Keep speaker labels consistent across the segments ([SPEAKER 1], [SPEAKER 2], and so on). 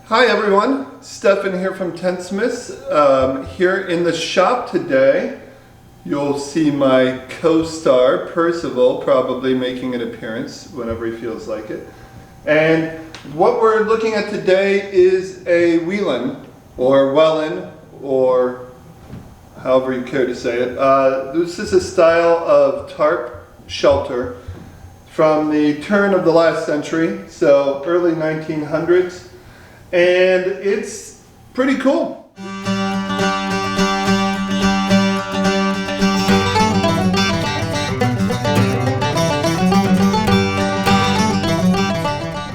[SPEAKER 1] Hi everyone, Stefan here from Tentsmiths. Here in the shop today, you'll see my co-star Percival probably making an appearance whenever he feels like it. And what we're looking at today is a Whelen, or Whelen, or however you care to say it. This is a style of tarp shelter from the turn of the last century, so early 1900s. And it's pretty cool.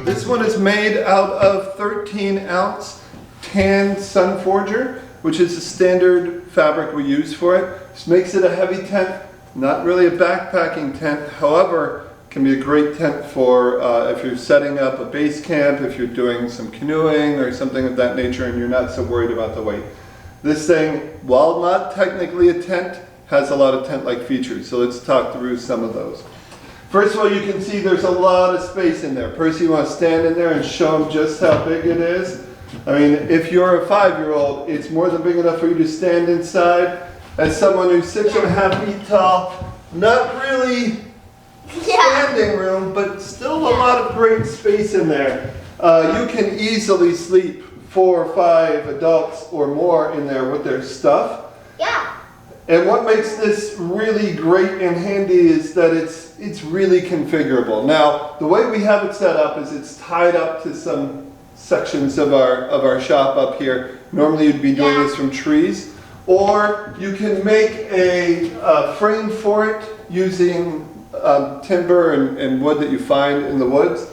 [SPEAKER 1] This one is made out of 13-ounce tan sun forger, which is the standard fabric we use for it. This makes it a heavy tent, not really a backpacking tent, however, can be a great tent for if you're setting up a base camp, if you're doing some canoeing or something of that nature and you're not so worried about the weight. This thing, while not technically a tent, has a lot of tent-like features, so let's talk through some of those. First of all, you can see there's a lot of space in there. Percy, you want to stand in there and show them just how big it is? I mean, if you're a 5-year-old, it's more than big enough for you to stand inside. As someone who's 6.5 feet tall, not really standing room, but still a lot of great space in there. You can easily sleep 4 or 5 adults or more in there with their stuff.
[SPEAKER 2] Yeah.
[SPEAKER 1] And what makes this really great and handy is that it's really configurable. Now, the way we have it set up is it's tied up to some sections of our shop up here. Normally you'd be doing this from trees, or you can make a frame for it using timber and wood that you find in the woods.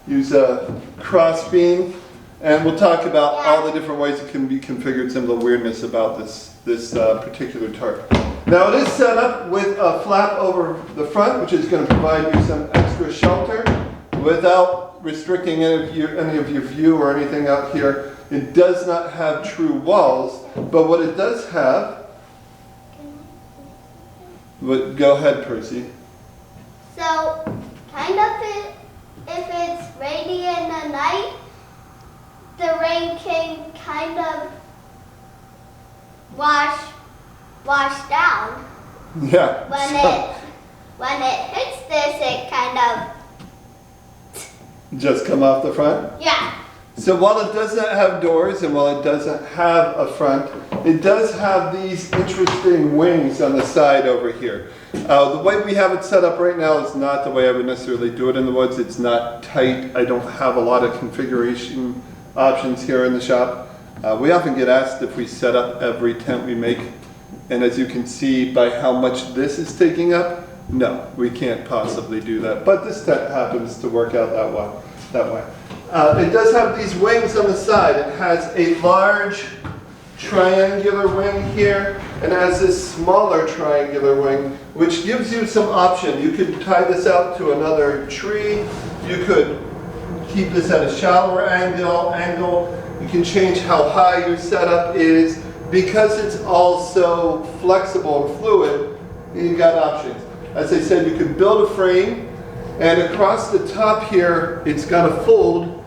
[SPEAKER 1] Use a cross beam, and we'll talk about all the different ways it can be configured, some of the weirdness about this particular tarp. Now it is set up with a flap over the front, which is going to provide you some extra shelter without restricting any of your view or anything out here. It does not have true walls, but what it does have, go ahead, Percy.
[SPEAKER 2] So, kind of if it's rainy in the night, the rain can kind of wash down.
[SPEAKER 1] Yeah.
[SPEAKER 2] When it hits this, it kind of
[SPEAKER 1] just come off the front?
[SPEAKER 2] Yeah.
[SPEAKER 1] So while it does not have doors and while it doesn't have a front, it does have these interesting wings on the side over here. The way we have it set up right now is not the way I would necessarily do it in the woods. It's not tight. I don't have a lot of configuration options here in the shop. We often get asked if we set up every tent we make, and as you can see by how much this is taking up, no, we can't possibly do that. But this tent happens to work out that way. It does have these wings on the side. It has a large triangular wing here and has this smaller triangular wing, which gives you some option. You could tie this out to another tree. You could keep this at a shallower angle. You can change how high your setup is. Because it's also flexible and fluid, you've got options. As I said, you could build a frame, and across the top here, it's got a fold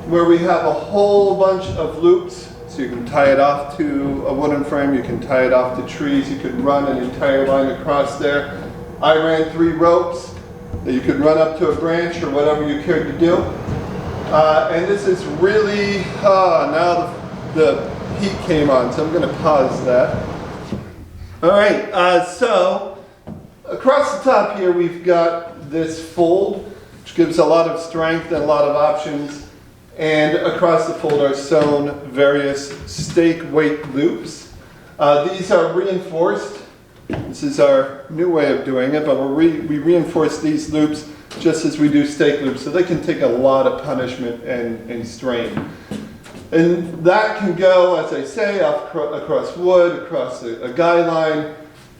[SPEAKER 1] where we have a whole bunch of loops. So you can tie it off to a wooden frame, you can tie it off to trees, you could run an entire line across there. I ran 3 ropes that you could run up to a branch or whatever you cared to do. And this is really, now the heat came on, so I'm going to pause that. All right, so across the top here we've got this fold, which gives a lot of strength and a lot of options. And across the fold are sewn various stake weight loops. These are reinforced. This is our new way of doing it, but we reinforce these loops just as we do stake loops, so they can take a lot of punishment and strain. And that can go, as I say, across wood, across a guy line.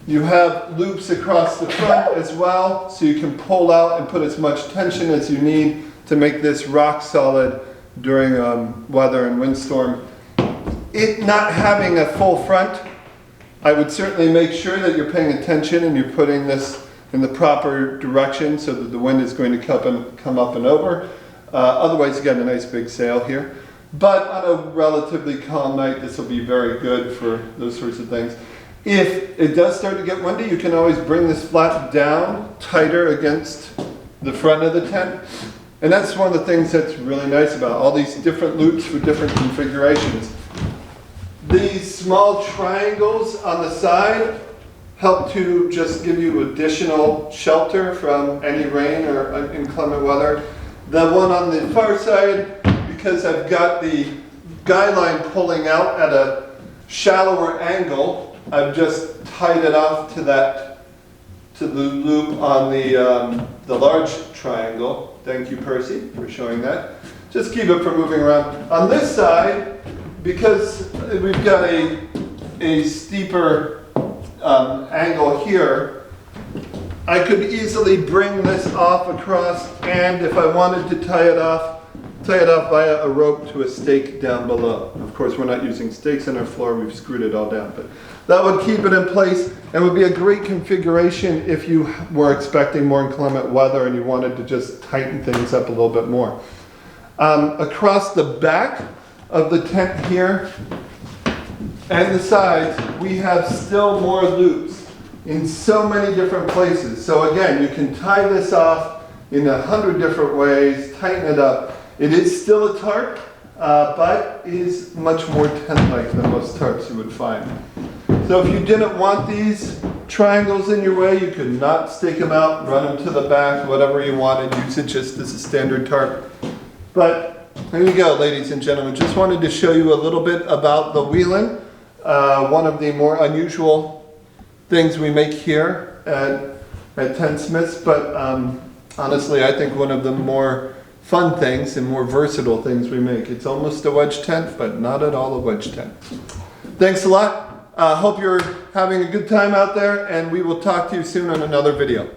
[SPEAKER 1] You have loops across the front as well, so you can pull out and put as much tension as you need to make this rock solid during weather and windstorm. It not having a full front, I would certainly make sure that you're paying attention and you're putting this in the proper direction so that the wind is going to come up and over. Otherwise, you got a nice big sail here. But on a relatively calm night, this will be very good for those sorts of things. If it does start to get windy, you can always bring this flap down tighter against the front of the tent. And that's one of the things that's really nice about all these different loops for different configurations. These small triangles on the side help to just give you additional shelter from any rain or inclement weather. The one on the far side, because I've got the guy line pulling out at a shallower angle, I've just tied it off to the loop on the large triangle. Thank you, Percy, for showing that. Just keep it from moving around. On this side, because we've got a steeper angle here, I could easily bring this off across, and if I wanted to tie it off via a rope to a stake down below. Of course, we're not using stakes in our floor, we've screwed it all down, but that would keep it in place and would be a great configuration if you were expecting more inclement weather and you wanted to just tighten things up a little bit more. Across the back of the tent here and the sides, we have still more loops in so many different places. So again, you can tie this off in 100 different ways, tighten it up. It is still a tarp, but is much more tent-like than most tarps you would find. So if you didn't want these triangles in your way, you could not stake them out, run them to the back, whatever you wanted, use it just as a standard tarp. But there you go, ladies and gentlemen. Just wanted to show you a little bit about the Whelen, one of the more unusual things we make here at Tentsmiths, but honestly, I think one of the more fun things and more versatile things we make. It's almost a wedge tent, but not at all a wedge tent. Thanks a lot. Hope you're having a good time out there, and we will talk to you soon on another video.